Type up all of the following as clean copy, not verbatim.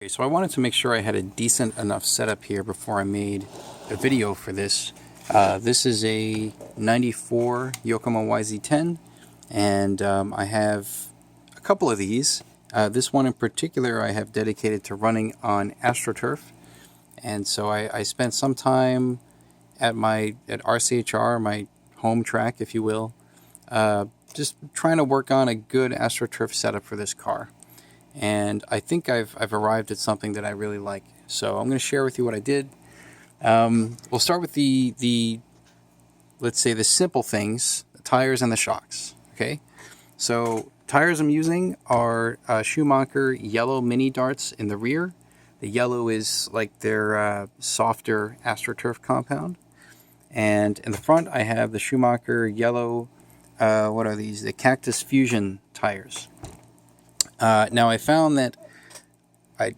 Okay, so I wanted to make sure I had a decent enough setup here before I made a video for this. This is a 94 Yokomo YZ10, and I have a couple of these. This one in particular I have dedicated to running on AstroTurf, and so I spent some time at RCHR, my home track, if you will, just trying to work on a good AstroTurf setup for this car. And I think I've arrived at something that I really like. So I'm going to share with you what I did. We'll start with let's say the simple things, the tires and the shocks. Okay, so tires I'm using are Schumacher yellow mini darts in the rear. The yellow is like their softer AstroTurf compound. And in the front I have the Schumacher yellow, what are these? The Cactus Fusion tires. Now I found that I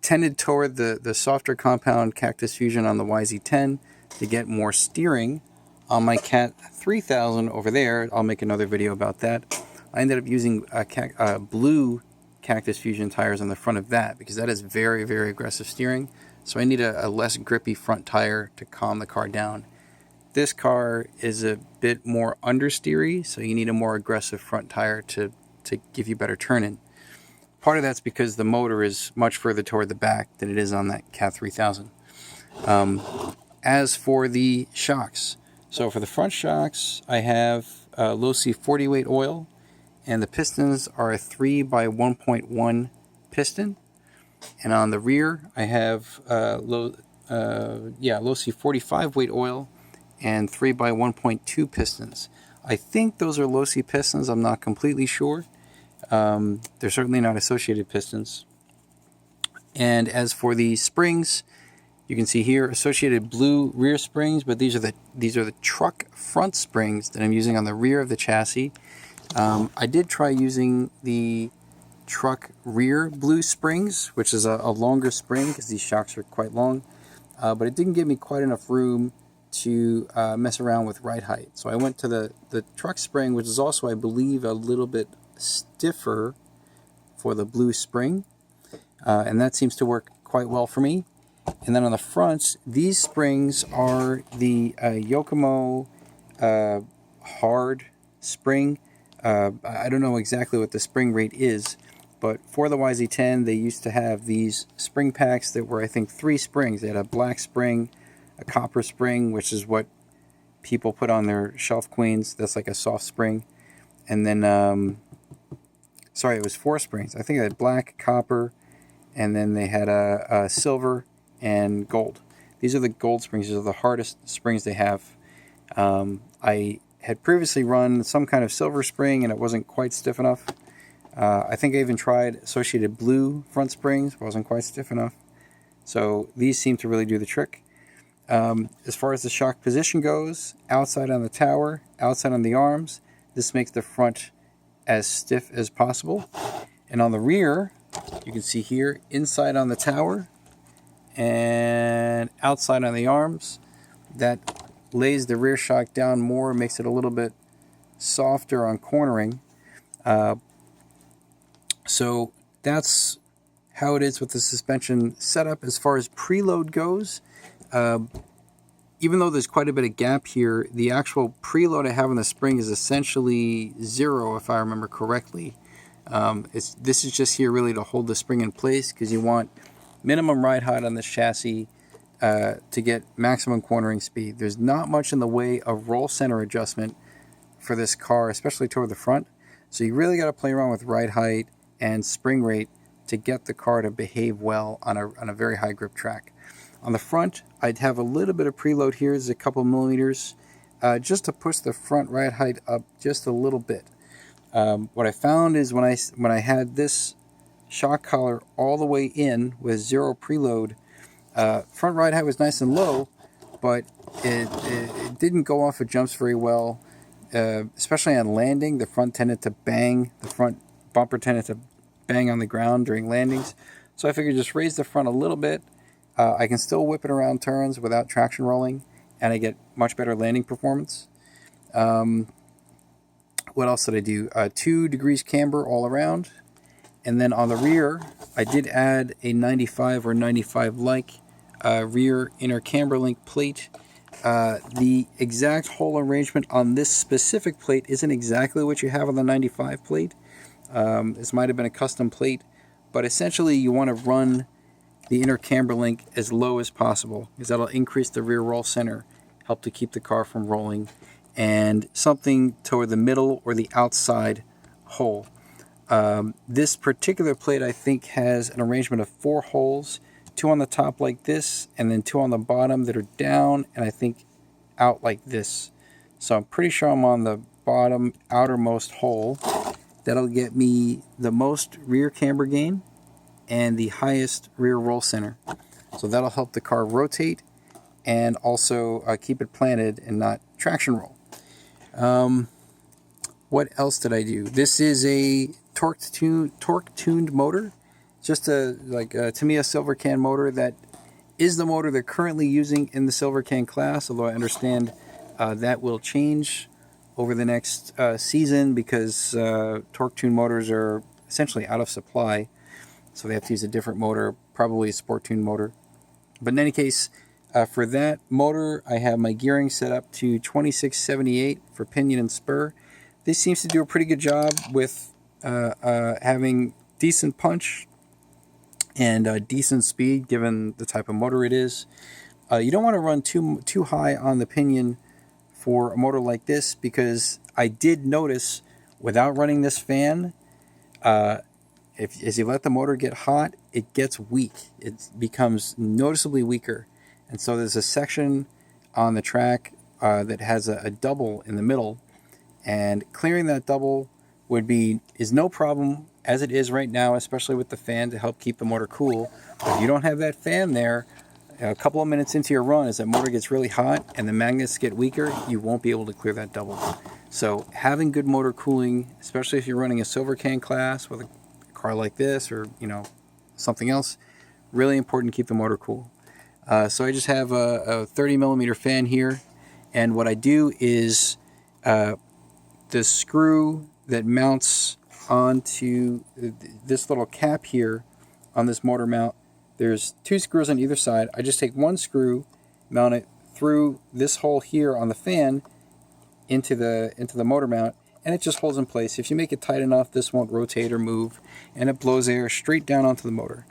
tended toward the softer compound Cactus Fusion on the YZ10 to get more steering. On my Cat 3000 over there, I'll make another video about that. I ended up using blue Cactus Fusion tires on the front of that because that is very, very aggressive steering. So I need a less grippy front tire to calm the car down. This car is a bit more understeery, so you need a more aggressive front tire to give you better turning. Part of that's because the motor is much further toward the back than it is on that Cat 3000. As for the shocks, so for the front shocks, I have low C 40 weight oil, and the pistons are a 3 by 1.1 piston. And on the rear, I have low C 45 weight oil and 3 by 1.2 pistons. I think those are low C pistons. I'm not completely sure. They're certainly not associated pistons. And as for the springs, you can see here associated blue rear springs, but these are the truck front springs that I'm using on the rear of the chassis. I did try using the truck rear blue springs, which is a longer spring because these shocks are quite long, but it didn't give me quite enough room to mess around with ride height. So I went to the truck spring, which is also, I believe, a little bit stiffer for the blue spring, and that seems to work quite well for me. And then on the fronts, these springs are the Yokomo hard spring. I don't know exactly what the spring rate is, but for the YZ10 they used to have these spring packs that were, I think, 3 springs. They had a black spring, a copper spring, which is what people put on their Shelf Queens. That's like a soft spring. And then, sorry, it was 4 springs. I think they had black, copper, and then they had a silver and gold. These are the gold springs. These are the hardest springs they have. I had previously run some kind of silver spring, and it wasn't quite stiff enough. I think I even tried associated blue front springs. Wasn't quite stiff enough. So these seem to really do the trick. As far as the shock position goes, outside on the tower, outside on the arms, this makes the front as stiff as possible. And on the rear, you can see here, inside on the tower and outside on the arms, that lays the rear shock down more, makes it a little bit softer on cornering. So that's how it is with the suspension setup. As far as preload goes, even though there's quite a bit of gap here, the actual preload I have on the spring is essentially 0, if I remember correctly. This is just here really to hold the spring in place, because you want minimum ride height on this chassis to get maximum cornering speed. There's not much in the way of roll center adjustment for this car, especially toward the front. So you really got to play around with ride height and spring rate to get the car to behave well on a very high grip track. On the front, I'd have a little bit of preload here. There's a couple millimeters, just to push the front ride height up just a little bit. What I found is when I had this shock collar all the way in with 0 preload, front ride height was nice and low, but it didn't go off of jumps very well, especially on landing. The front bumper tended to bang on the ground during landings. So I figured just raise the front a little bit. I can still whip it around turns without traction rolling, and I get much better landing performance. What else did I do? 2 degrees camber all around, And then on the rear, I did add a 95 or 95-like rear inner camber link plate. The exact hole arrangement on this specific plate isn't exactly what you have on the 95 plate. This might have been a custom plate, but essentially you want to run the inner camber link as low as possible, because that'll increase the rear roll center, help to keep the car from rolling, and something toward the middle or the outside hole. This particular plate, I think, has an arrangement of 4 holes, 2 on the top like this, and then 2 on the bottom that are down, and I think out like this. So I'm pretty sure I'm on the bottom outermost hole. That'll get me the most rear camber gain and the highest rear roll center. So that'll help the car rotate and also keep it planted and not traction roll. What else did I do? This is a torque-tuned motor. Just to me, a Silvercan motor that is the motor they're currently using in the Silvercan class, although I understand that will change over the next season, because torque-tuned motors are essentially out of supply, so they have to use a different motor, probably a sport-tuned motor. But in any case, for that motor, I have my gearing set up to 2678 for pinion and spur. This seems to do a pretty good job with having decent punch and decent speed, given the type of motor it is. You don't want to run too high on the pinion for a motor like this, because I did notice, without running this fan, as you let the motor get hot, it gets weak. It becomes noticeably weaker. And so there's a section on the track that has a double in the middle, and clearing that double is no problem as it is right now, especially with the fan to help keep the motor cool. But if you don't have that fan there, a couple of minutes into your run, as that motor gets really hot and the magnets get weaker, you won't be able to clear that double. So having good motor cooling, especially if you're running a Silvercan class with a car like this, or something else, really important to keep the motor cool. So I just have a 30 millimeter fan here, and what I do is the screw that mounts onto this little cap here on this motor mount, there's 2 screws on either side. I just take one screw, mount it through this hole here on the fan into the motor mount, and it just holds in place. If you make it tight enough, this won't rotate or move, and it blows air straight down onto the motor.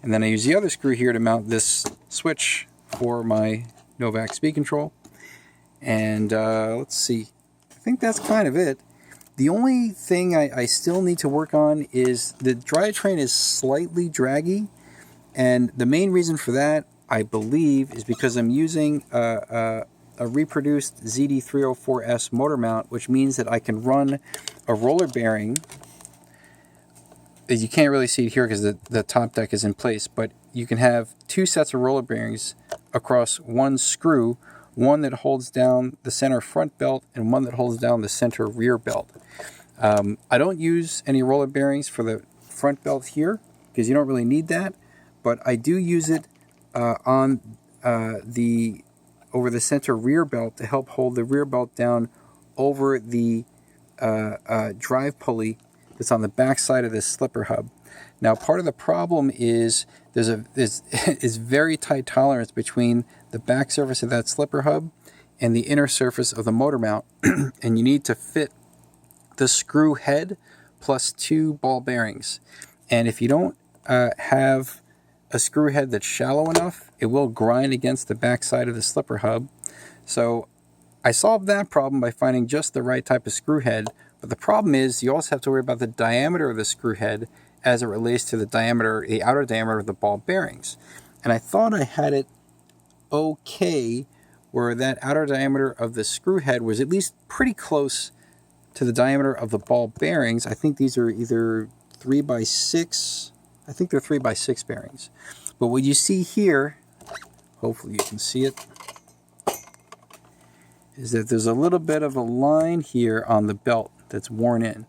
And then I use the other screw here to mount this switch for my Novak speed control. And let's see, I think that's kind of it. The only thing I still need to work on is the drivetrain is slightly draggy, and the main reason for that, I believe, is because I'm using a reproduced ZD304S motor mount, which means that I can run a roller bearing. You can't really see it here because the top deck is in place, but you can have 2 sets of roller bearings across one screw, one that holds down the center front belt and one that holds down the center rear belt. I don't use any roller bearings for the front belt here, because you don't really need that, but I do use it over the center rear belt to help hold the rear belt down over the drive pulley that's on the back side of this slipper hub. Now, part of the problem is there's very tight tolerance between the back surface of that slipper hub and the inner surface of the motor mount, and you need to fit the screw head plus 2 ball bearings. And if you don't have a screw head that's shallow enough, it will grind against the back side of the slipper hub. So I solved that problem by finding just the right type of screw head, but the problem is you also have to worry about the diameter of the screw head as it relates to the outer diameter of the ball bearings. And I thought I had it okay, where that outer diameter of the screw head was at least pretty close to the diameter of the ball bearings. I think these are either 3x6. I think they're 3x6 bearings. But what you see here, hopefully you can see it, is that there's a little bit of a line here on the belt that's worn in.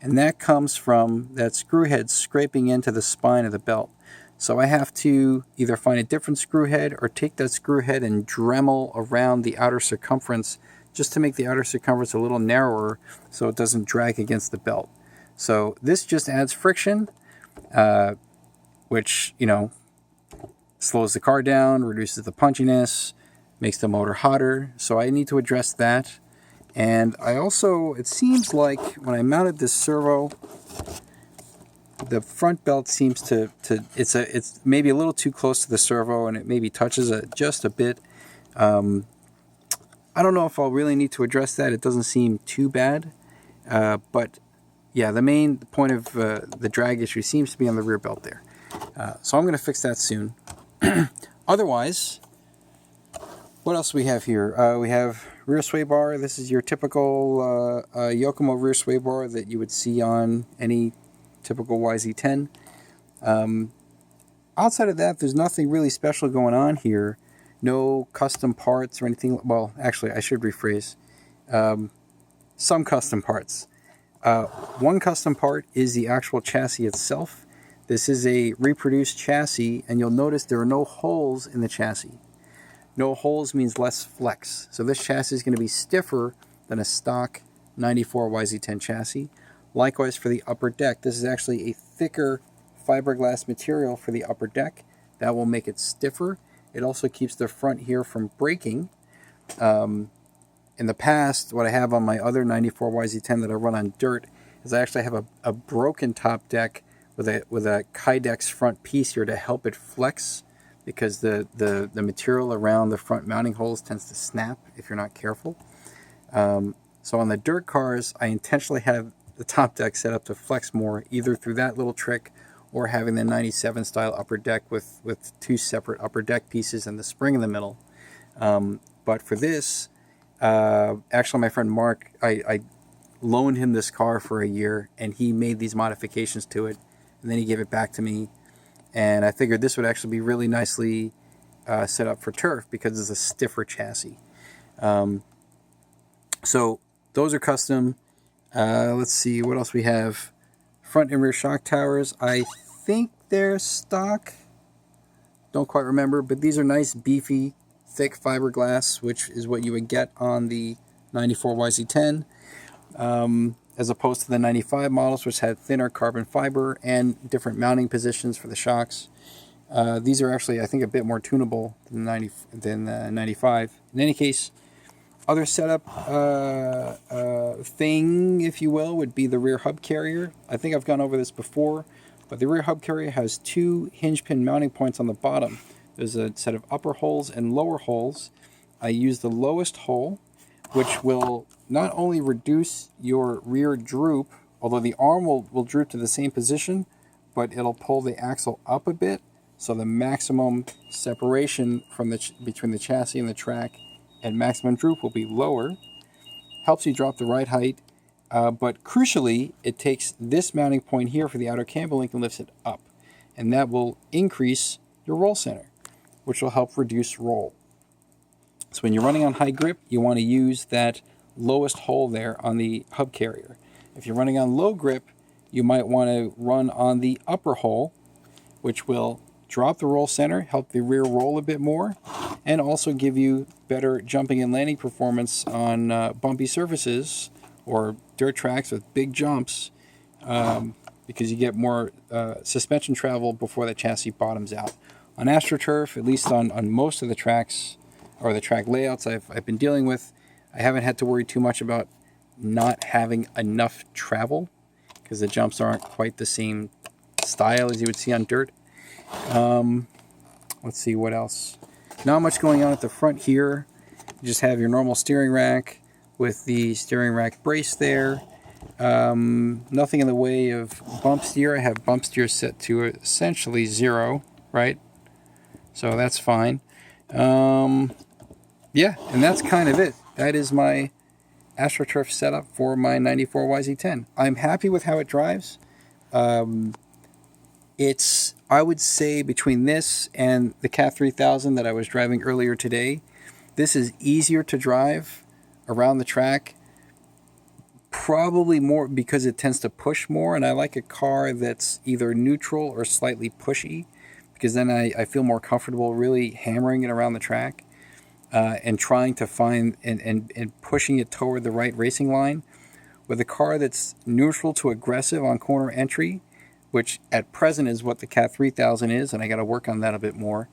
And that comes from that screw head scraping into the spine of the belt. So I have to either find a different screw head or take that screw head and Dremel around the outer circumference, just to make the outer circumference a little narrower so it doesn't drag against the belt. So this just adds friction, which, slows the car down, reduces the punchiness, makes the motor hotter. So I need to address that. And I also, it seems like when I mounted this servo, the front belt seems to it's maybe a little too close to the servo, and it maybe touches it just a bit. I don't know if I'll really need to address that. It doesn't seem too bad. But yeah, the main point of the drag issue seems to be on the rear belt there. So I'm going to fix that soon. Otherwise, what else do we have here? We have rear sway bar. This is your typical Yokomo rear sway bar that you would see on any typical YZ10. Outside of that, there's nothing really special going on here. No custom parts or anything. Well, actually, I should rephrase. Some custom parts. One custom part is the actual chassis itself. This is a reproduced chassis, and you'll notice there are no holes in the chassis. No holes means less flex. So this chassis is going to be stiffer than a stock 94 YZ10 chassis. Likewise for the upper deck. This is actually a thicker fiberglass material for the upper deck. That will make it stiffer. It also keeps the front here from breaking. In the past, what I have on my other 94 YZ10 that I run on dirt is I actually have a broken top deck with a Kydex front piece here to help it flex, because the material around the front mounting holes tends to snap if you're not careful. So on the dirt cars, I intentionally have the top deck set up to flex more, either through that little trick or having the 97 style upper deck with two separate upper deck pieces and the spring in the middle. But for this, actually my friend Mark, I loaned him this car for a year, and he made these modifications to it, and then he gave it back to me. And I figured this would actually be really nicely set up for turf because it's a stiffer chassis. So those are custom. Let's see what else we have. Front and rear shock towers. I think they're stock. Don't quite remember, but these are nice, beefy, thick fiberglass, which is what you would get on the 94 YZ10. As opposed to the 95 models, which had thinner carbon fiber and different mounting positions for the shocks. These are actually, I think, a bit more tunable than 95. In any case, other setup thing, if you will, would be the rear hub carrier. I think I've gone over this before, but the rear hub carrier has two hinge pin mounting points on the bottom. There's a set of upper holes and lower holes. I use the lowest hole, which will not only reduce your rear droop, although the arm will droop to the same position, but it'll pull the axle up a bit, so the maximum separation from between the chassis and the track and maximum droop will be lower. Helps you drop the ride height, but crucially, it takes this mounting point here for the outer camber link and lifts it up, and that will increase your roll center, which will help reduce roll. So when you're running on high grip, you want to use that lowest hole there on the hub carrier. If you're running on low grip, you might want to run on the upper hole, which will drop the roll center, help the rear roll a bit more, and also give you better jumping and landing performance on bumpy surfaces or dirt tracks with big jumps, because you get more suspension travel before the chassis bottoms out. On AstroTurf, at least on most of the tracks, or the track layouts I've been dealing with, I haven't had to worry too much about not having enough travel, because the jumps aren't quite the same style as you would see on dirt. Let's see what else. Not much going on at the front here. You just have your normal steering rack with the steering rack brace there. Nothing in the way of bump steer. I have bump steer set to essentially 0, right? So that's fine. Yeah, and that's kind of it. That is my AstroTurf setup for my 94 YZ10. I'm happy with how it drives. It's, I would say, between this and the Cat 3000 that I was driving earlier today, this is easier to drive around the track. Probably more because it tends to push more, and I like a car that's either neutral or slightly pushy, because then I feel more comfortable really hammering it around the track. And trying to find and pushing it toward the right racing line. with a car that's neutral to aggressive on corner entry, which at present is what the Cat 3000 is, and I got to work on that a bit more.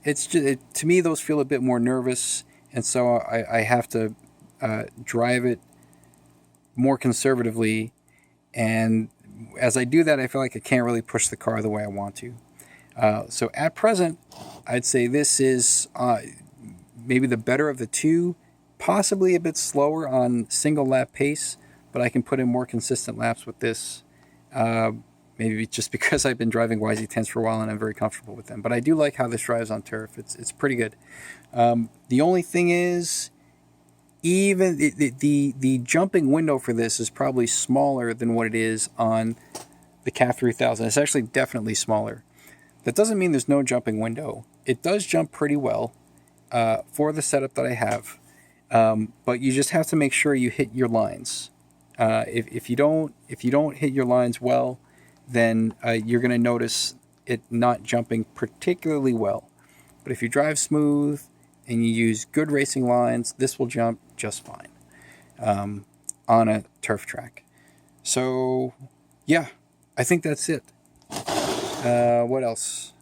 It's just, to me, those feel a bit more nervous, and so I have to drive it more conservatively. And as I do that, I feel like I can't really push the car the way I want to. So at present, I'd say this is maybe the better of the two, possibly a bit slower on single lap pace, but I can put in more consistent laps with this. Maybe just because I've been driving YZ10s for a while and I'm very comfortable with them. But I do like how this drives on turf. It's pretty good. The only thing is, even the jumping window for this is probably smaller than what it is on the Cat 3000. It's actually definitely smaller. That doesn't mean there's no jumping window. It does jump pretty well for the setup that I have, but you just have to make sure you hit your lines. If you don't hit your lines well, then you're going to notice it not jumping particularly well. But if you drive smooth and you use good racing lines, this will jump just fine on a turf track. So, yeah, I think that's it. What else?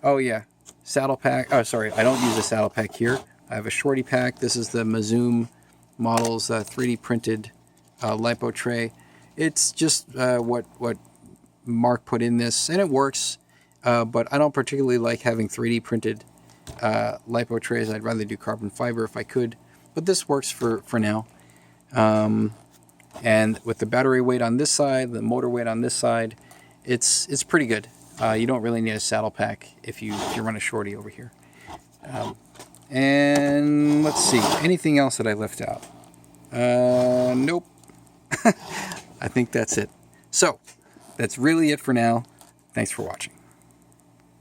Oh, yeah, saddle pack. Oh, sorry, I don't use a saddle pack here. I have a shorty pack. This is the Mazoom Models 3D printed lipo tray. It's just what Mark put in this, and it works, but I don't particularly like having 3D printed lipo trays. I'd rather do carbon fiber if I could, but this works for now. And with the battery weight on this side, the motor weight on this side, it's pretty good. You don't really need a saddle pack if you run a shorty over here. And let's see, anything else that I left out? Nope. I think that's it. So, that's really it for now. Thanks for watching.